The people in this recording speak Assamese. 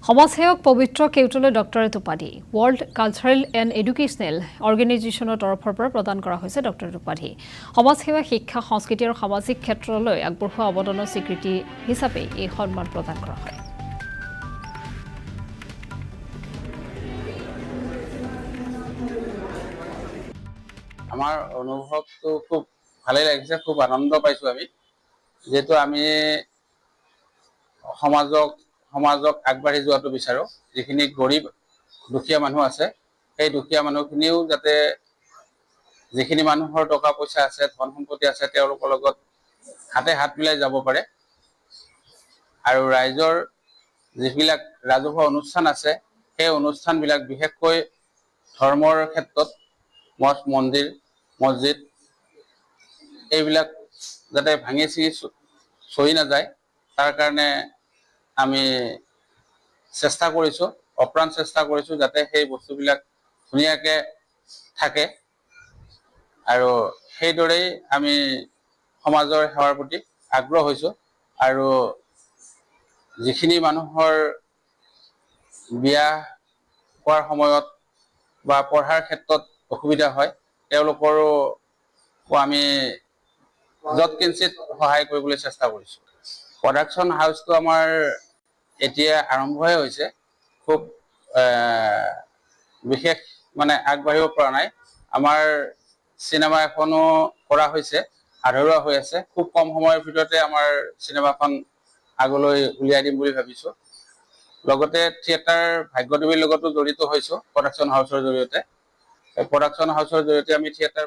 সমাজসেৱক পবিত্ৰ কেউটলৈ ডক্টৰেট উপাধি ৱৰ্ল্ড কালচাৰেল এণ্ড এডুকেশ্যনেল অৰ্গেনাইজেশ্যনৰ তৰফৰ পৰা প্ৰদান কৰা হৈছে ডক্টৰেট উপাধি। সমাজসেৱা, শিক্ষা, সংস্কৃতি আৰু সামাজিক ক্ষেত্ৰলৈ আগবঢ়োৱা অৱদানৰ স্বীকৃতি হিচাপে এই সন্মান প্ৰদান কৰা হয়। আমাৰ অনুভৱটো খুব ভালেই লাগিছে, খুব আনন্দ পাইছোঁ আমি, যিহেতু আমি সমাজক আগবাঢ়ি যোৱাটো বিচাৰোঁ। যিখিনি গৰীব দুখীয়া মানুহ আছে, সেই দুখীয়া মানুহখিনিও যাতে যিখিনি মানুহৰ টকা পইচা আছে, ধন সম্পত্তি আছে, তেওঁলোকৰ লগত হাতে হাত মিলাই যাব পাৰে। আৰু ৰাইজৰ যিবিলাক ৰাজহুৱা অনুষ্ঠান আছে, সেই অনুষ্ঠানবিলাক বিশেষকৈ ধৰ্মৰ ক্ষেত্ৰত মঠ মন্দিৰ মছজিদ এইবিলাক যাতে ভাঙি ছিঙি চৰি নাযায়, তাৰ কাৰণে আমি চেষ্টা কৰিছোঁ, অপ্ৰাণ চেষ্টা কৰিছোঁ যাতে সেই বস্তুবিলাক ধুনীয়াকৈ থাকে। আৰু সেইদৰেই আমি সমাজৰ সেৱাৰ প্ৰতি আগ্ৰহ হৈছোঁ। আৰু যিখিনি মানুহৰ বিয়া হোৱাৰ সময়ত বা পঢ়াৰ ক্ষেত্ৰত অসুবিধা হয়, তেওঁলোকৰো আমি যৎকিঞ্চিত সহায় কৰিবলৈ চেষ্টা কৰিছোঁ। প্ৰডাকশ্যন হাউচটো আমাৰ এতিয়া আৰম্ভহে হৈছে, খুব বিশেষ আগবাঢ়িব পৰা নাই। আমাৰ চিনেমা এখনো কৰা হৈছে, আধৰুৱা হৈ আছে। খুব কম সময়ৰ ভিতৰতে আমাৰ চিনেমাখন আগলৈ উলিয়াই দিম বুলি ভাবিছোঁ। লগতে থিয়েটাৰ ভাগ্যদেৱীৰ লগতো জড়িত হৈছোঁ প্ৰডাকশ্যন হাউচৰ জৰিয়তে। প্ৰডাকশ্যন হাউচৰ জৰিয়তে আমি থিয়েটাৰ